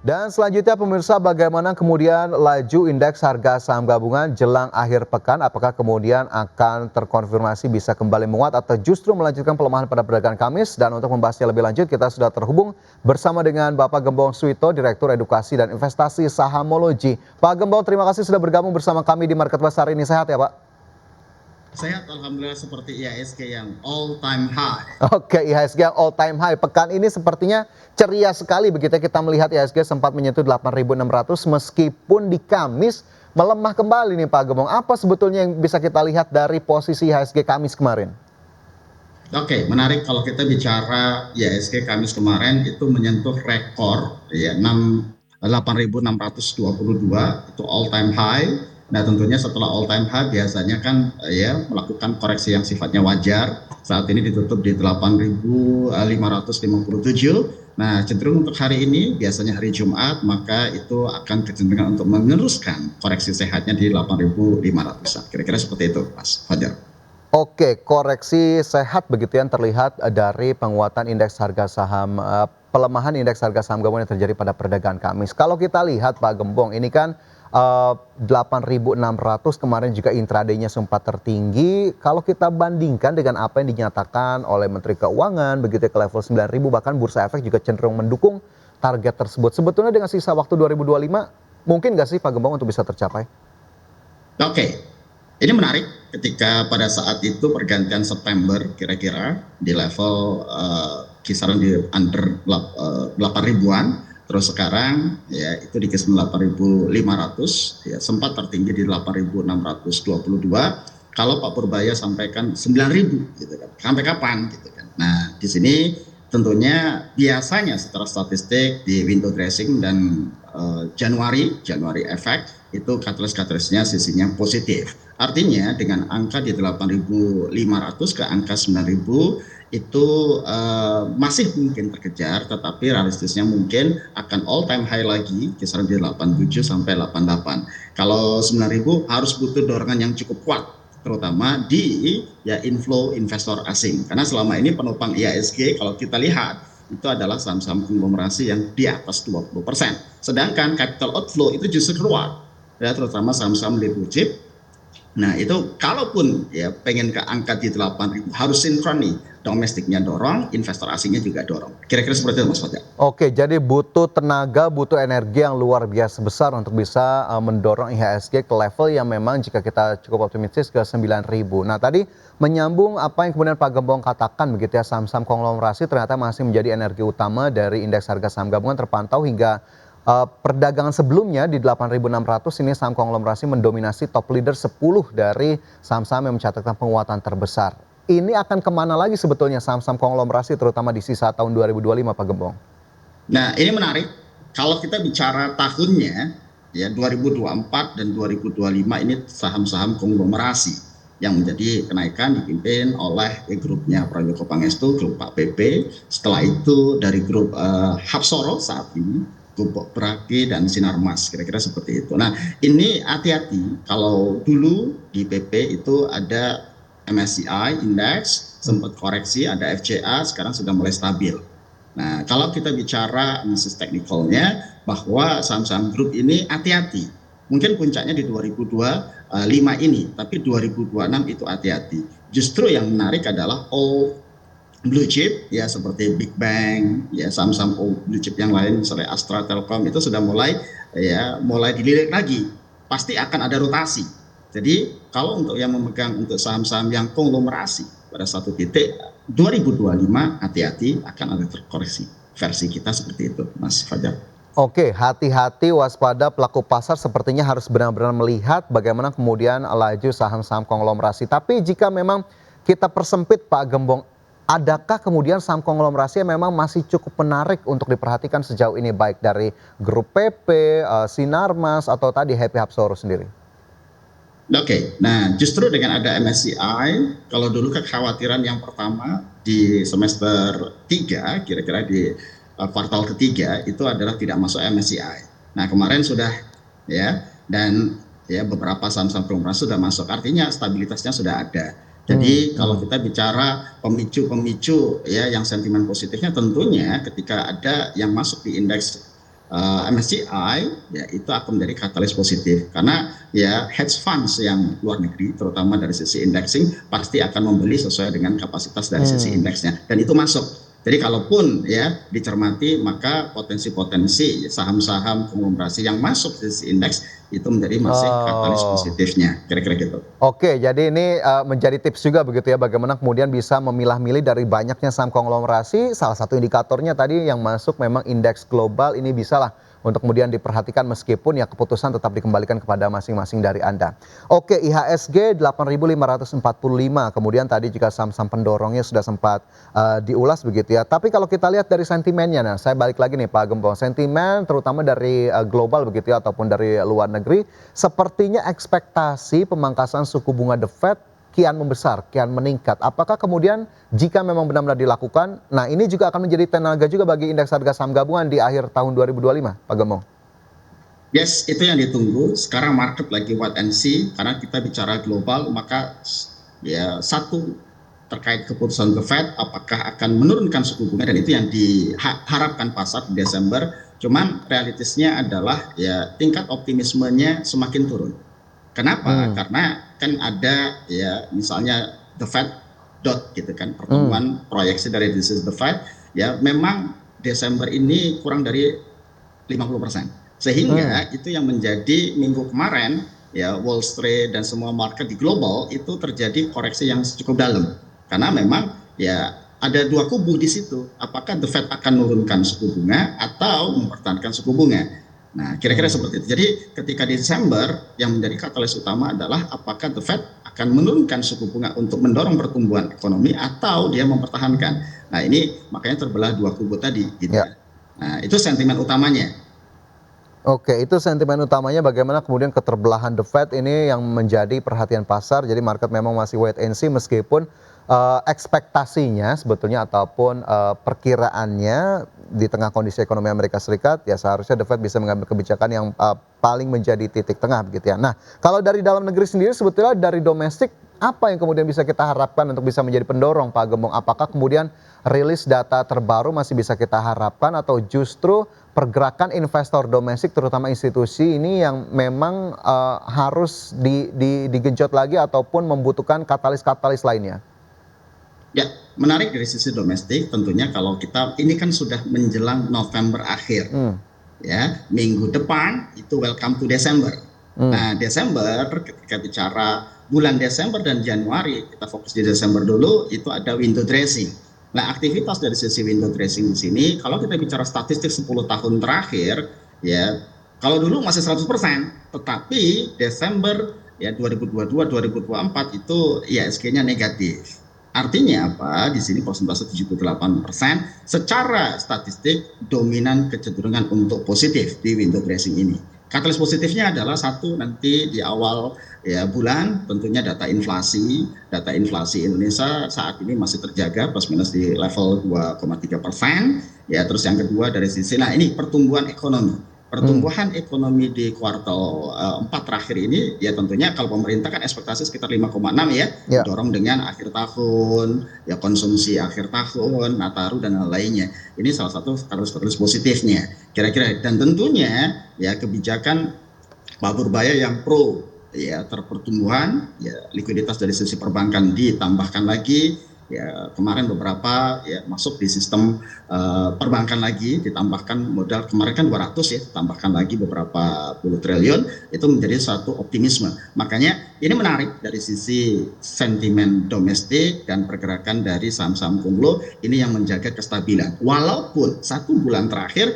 Dan selanjutnya pemirsa, bagaimana kemudian laju indeks harga saham gabungan jelang akhir pekan? Apakah kemudian akan terkonfirmasi bisa kembali menguat atau justru melanjutkan pelemahan pada perdagangan Kamis? Dan untuk membahasnya lebih lanjut kita sudah terhubung bersama dengan Bapak Gembong Suito, Direktur Edukasi dan Investasi Sahamology. Pak Gembong, terima kasih sudah bergabung bersama kami di Market Plus hari ini. Sehat ya Pak? Sehat, alhamdulillah, seperti IHSG yang all time high. Oke, IHSG yang all time high. Pekan ini sepertinya ceria sekali begitu kita melihat IHSG sempat menyentuh 8.600 meskipun di Kamis melemah kembali nih Pak Gembong. Apa sebetulnya yang bisa kita lihat dari posisi IHSG Kamis kemarin? Oke, menarik kalau kita bicara IHSG Kamis kemarin itu menyentuh rekor ya 8.622 itu all time high. Nah, tentunya setelah all time high biasanya kan ya melakukan koreksi yang sifatnya wajar. Saat ini ditutup di 8.557. Nah, cenderung untuk hari ini biasanya hari Jumat, maka itu akan kecenderungan untuk meneruskan koreksi sehatnya di 8.500-an. Kira-kira seperti itu, Mas Fajar. Oke, koreksi sehat begitu yang terlihat dari penguatan indeks harga saham, pelemahan indeks harga saham gabungan yang terjadi pada perdagangan Kamis. Kalau kita lihat Pak Gembong, ini kan 8.600 kemarin juga intraday-nya sempat tertinggi. Kalau kita bandingkan dengan apa yang dinyatakan oleh Menteri Keuangan begitu ke level 9.000, bahkan Bursa Efek juga cenderung mendukung target tersebut. Sebetulnya dengan sisa waktu 2025 mungkin nggak sih Pak Gembong untuk bisa tercapai? Oke, ini menarik ketika pada saat itu pergantian September kira-kira di level kisaran di under 8 ribuan, terus sekarang ya itu di kisaran 8.500, ya sempat tertinggi di 8.622. Kalau Pak Purbaya sampaikan 9.000 gitu kan, sampai kapan gitu kan. Nah, di sini tentunya biasanya secara statistik di window dressing dan Januari efek itu katalis-katalisnya sisinya positif. Artinya dengan angka di 8.500 ke angka 9.000 itu masih mungkin terkejar, tetapi realistisnya mungkin akan all time high lagi kisaran di 87 sampai 88. Kalau 9.000 harus butuh dorongan yang cukup kuat, terutama di ya inflow investor asing. Karena selama ini penopang IHSG kalau kita lihat itu adalah saham-saham konglomerasi yang di atas 20%. Sedangkan capital outflow itu justru keluar, ya terutama saham-saham blue chip. Nah, itu kalaupun ya pengen ke angka di 8.000 harus sinkron nih, domestiknya dorong, investor asingnya juga dorong. Kira-kira seperti itu Mas Fajar. Oke, jadi butuh tenaga, butuh energi yang luar biasa besar untuk bisa mendorong IHSG ke level yang memang jika kita cukup optimistis ke 9.000. Nah, tadi menyambung apa yang kemudian Pak Gembong katakan begitu ya, saham-saham konglomerasi ternyata masih menjadi energi utama dari indeks harga saham gabungan terpantau hingga perdagangan sebelumnya di 8.600 ini saham konglomerasi mendominasi top leader 10 dari saham-saham yang mencatatkan penguatan terbesar. Ini akan kemana lagi sebetulnya saham-saham konglomerasi terutama di sisa tahun 2025 Pak Gembong? Nah, ini menarik. Kalau kita bicara tahunnya, ya 2024 dan 2025 ini saham-saham konglomerasi yang menjadi kenaikan dipimpin oleh grupnya Prayogo Pangestu, grup Pak PP. Setelah itu dari grup Hapsoro saat ini, grup Bragi dan Sinarmas, kira-kira seperti itu. Nah, ini hati-hati. Kalau dulu di PP itu ada MSCI Index, sempat koreksi, ada FCA, sekarang sudah mulai stabil. Nah, kalau kita bicara analisis teknikalnya bahwa saham-saham grup ini hati-hati. Mungkin puncaknya di 2025 ini, tapi 2026 itu hati-hati. Justru yang menarik adalah all blue chip ya seperti Big Bang, ya saham-saham blue chip yang lain misalnya Astra Telkom itu sudah mulai dilirik lagi. Pasti akan ada rotasi. Jadi kalau untuk yang memegang untuk saham-saham yang konglomerasi pada satu titik 2025 hati-hati akan ada terkoreksi. Versi kita seperti itu, Mas Fajar. Oke, hati-hati waspada pelaku pasar sepertinya harus benar-benar melihat bagaimana kemudian laju saham-saham konglomerasi. Tapi jika memang kita persempit Pak Gembong, adakah kemudian saham konglomerasi yang memang masih cukup menarik untuk diperhatikan sejauh ini baik dari grup PP, Sinarmas atau tadi Happy Hapsoro sendiri? Oke, nah justru dengan ada MSCI, kalau dulu kekhawatiran yang pertama di semester 3, kira-kira di kuartal ketiga itu adalah tidak masuk MSCI. Nah kemarin sudah ya, dan ya beberapa saham-saham konglomerasi sudah masuk, artinya stabilitasnya sudah ada. Jadi kalau kita bicara pemicu-pemicu ya yang sentimen positifnya tentunya ketika ada yang masuk di indeks MSCI ya itu akan menjadi katalis positif karena ya hedge funds yang luar negeri terutama dari sisi indexing pasti akan membeli sesuai dengan kapasitas dari sisi indeksnya dan itu masuk. Jadi kalaupun ya dicermati maka potensi-potensi saham-saham konglomerasi yang masuk di sisi indeks itu menjadi masih katalis Oh. positifnya kira-kira gitu. Oke, jadi ini menjadi tips juga begitu ya, bagaimana kemudian bisa memilah-milih dari banyaknya saham konglomerasi, salah satu indikatornya tadi yang masuk memang indeks global, ini bisalah untuk kemudian diperhatikan meskipun ya keputusan tetap dikembalikan kepada masing-masing dari Anda. Oke, IHSG 8.545, kemudian tadi juga saham-saham pendorongnya sudah sempat diulas begitu ya. Tapi kalau kita lihat dari sentimennya, nah saya balik lagi nih Pak Gembong, sentimen terutama dari global begitu ya ataupun dari luar negeri, sepertinya ekspektasi pemangkasan suku bunga The Fed kian membesar, kian meningkat. Apakah kemudian jika memang benar-benar dilakukan, nah ini juga akan menjadi tenaga juga bagi indeks harga saham gabungan di akhir tahun 2025, Pak Gembong? Yes, itu yang ditunggu. Sekarang market lagi wait and see karena kita bicara global, maka ya satu terkait keputusan The Fed apakah akan menurunkan suku bunga dan itu yang diharapkan pasar di Desember. Cuman realitasnya adalah ya tingkat optimismenya semakin turun. Kenapa? Karena kan ada ya misalnya The Fed dot gitu kan pertemuan proyeksi dari This is the Fed ya memang Desember ini kurang dari 50%. Sehingga itu yang menjadi minggu kemarin ya Wall Street dan semua market di global itu terjadi koreksi yang cukup dalam. Karena memang ya ada dua kubu di situ. Apakah The Fed akan menurunkan suku bunga atau mempertahankan suku bunga? Nah, kira-kira seperti itu. Jadi ketika di Desember yang menjadi katalis utama adalah apakah The Fed akan menurunkan suku bunga untuk mendorong pertumbuhan ekonomi atau dia mempertahankan. Nah, ini makanya terbelah dua kubu tadi gitu. Ya. Nah, itu sentimen utamanya. Oke, itu sentimen utamanya bagaimana kemudian keterbelahan The Fed ini yang menjadi perhatian pasar. Jadi market memang masih wait and see meskipun ekspektasinya sebetulnya ataupun perkiraannya di tengah kondisi ekonomi Amerika Serikat ya seharusnya The Fed bisa mengambil kebijakan yang paling menjadi titik tengah begitu ya. Nah, kalau dari dalam negeri sendiri sebetulnya dari domestik apa yang kemudian bisa kita harapkan untuk bisa menjadi pendorong Pak Gembong? Apakah kemudian rilis data terbaru masih bisa kita harapkan atau justru pergerakan investor domestik terutama institusi ini yang memang harus digenjot lagi ataupun membutuhkan katalis-katalis lainnya? Ya, menarik dari sisi domestik tentunya kalau kita ini kan sudah menjelang November akhir. Ya, minggu depan itu welcome to Desember. Nah, Desember ketika bicara bulan Desember dan Januari, kita fokus di Desember dulu, itu ada window dressing. Nah, aktivitas dari sisi window dressing di sini, kalau kita bicara statistik 10 tahun terakhir, ya, kalau dulu masih 100%, tetapi Desember ya 2022, 2024 itu IHSG-nya negatif. Artinya apa? Di sini persentase 78%. Secara statistik dominan kecenderungan untuk positif di window dressing ini. Katalis positifnya adalah satu nanti di awal ya bulan tentunya data inflasi Indonesia saat ini masih terjaga plus minus di level 2,3%. Ya terus yang kedua dari sisi nah ini pertumbuhan ekonomi di kuartal 4 terakhir ini ya tentunya kalau pemerintah kan ekspektasi sekitar 5,6 ya, dorong dengan akhir tahun ya konsumsi akhir tahun Nataru dan lain-lainnya. Ini salah satu katalis positifnya kira-kira dan tentunya ya kebijakan Pak Purbaya yang pro ya terpertumbuhan ya likuiditas dari sisi perbankan ditambahkan lagi ya kemarin beberapa ya masuk di sistem perbankan lagi ditambahkan modal kemarin kan 200 ya ditambahkan lagi beberapa puluh triliun itu menjadi satu optimisme. Makanya ini menarik dari sisi sentimen domestik dan pergerakan dari saham-saham konglo ini yang menjaga kestabilan walaupun satu bulan terakhir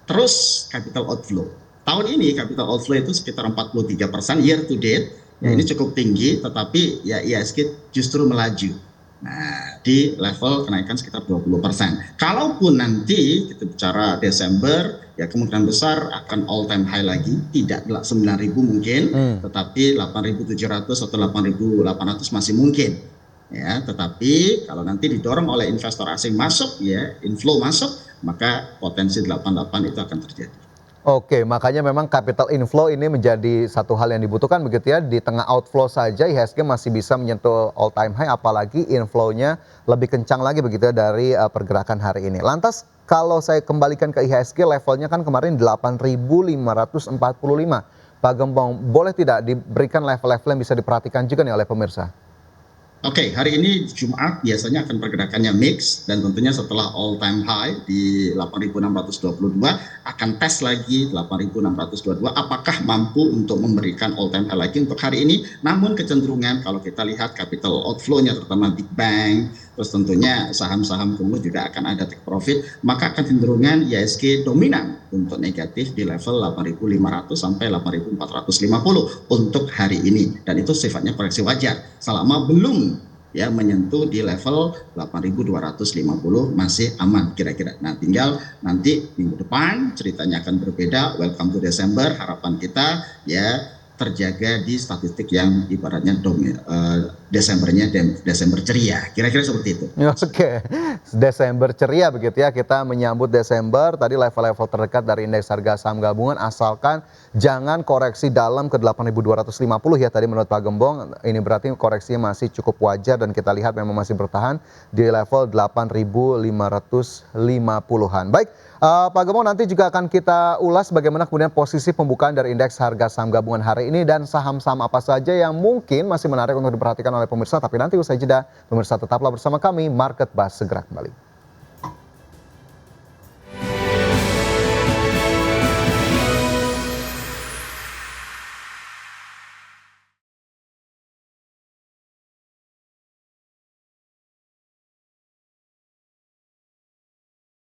terus capital outflow. Tahun ini capital outflow itu sekitar 43% year to date. Ya, ini cukup tinggi, tetapi ya IHSG justru melaju. Nah, di level kenaikan sekitar 20%. Kalaupun nanti kita bicara Desember, ya kemungkinan besar akan all time high lagi, tidak 9.000 mungkin, tetapi 8.700 atau 8.800 masih mungkin. Ya, tetapi kalau nanti didorong oleh investor asing masuk, ya inflow masuk, maka potensi 88 itu akan terjadi. Oke, makanya memang capital inflow ini menjadi satu hal yang dibutuhkan begitu ya. Di tengah outflow saja IHSG masih bisa menyentuh all time high, apalagi inflow-nya lebih kencang lagi begitu ya dari pergerakan hari ini. Lantas kalau saya kembalikan ke IHSG levelnya kan kemarin 8.545. Pak Gembong, boleh tidak diberikan level-level yang bisa diperhatikan juga nih oleh pemirsa? Oke, hari ini Jumat biasanya akan pergerakannya mix dan tentunya setelah all time high di 8.622 akan tes lagi 8.622 apakah mampu untuk memberikan all time high lagi untuk hari ini. Namun kecenderungan kalau kita lihat capital outflow-nya terutama big bank, terus tentunya saham-saham kumuh juga akan ada take profit, maka akan cenderungan IHSG dominan untuk negatif di level 8.500 sampai 8.450 untuk hari ini, dan itu sifatnya koreksi wajar selama belum ya menyentuh di level 8.250 masih aman kira-kira. Nah, tinggal nanti minggu depan ceritanya akan berbeda. Welcome to Desember, harapan kita ya terjaga di statistik yang ibaratnya Desembernya Desember ceria, kira-kira seperti itu. Oke, Desember ceria begitu ya, kita menyambut Desember, tadi level-level terdekat dari indeks harga saham gabungan asalkan jangan koreksi dalam ke 8.250 ya tadi menurut Pak Gembong, ini berarti koreksinya masih cukup wajar dan kita lihat memang masih bertahan di level 8.550-an. Baik, Pak Gembong nanti juga akan kita ulas bagaimana kemudian posisi pembukaan dari indeks harga saham gabungan hari ini dan saham-saham apa saja yang mungkin masih menarik untuk diperhatikan oleh pemirsa, tapi nanti usai jeda, pemirsa tetaplah bersama kami, Market Buzz segera kembali.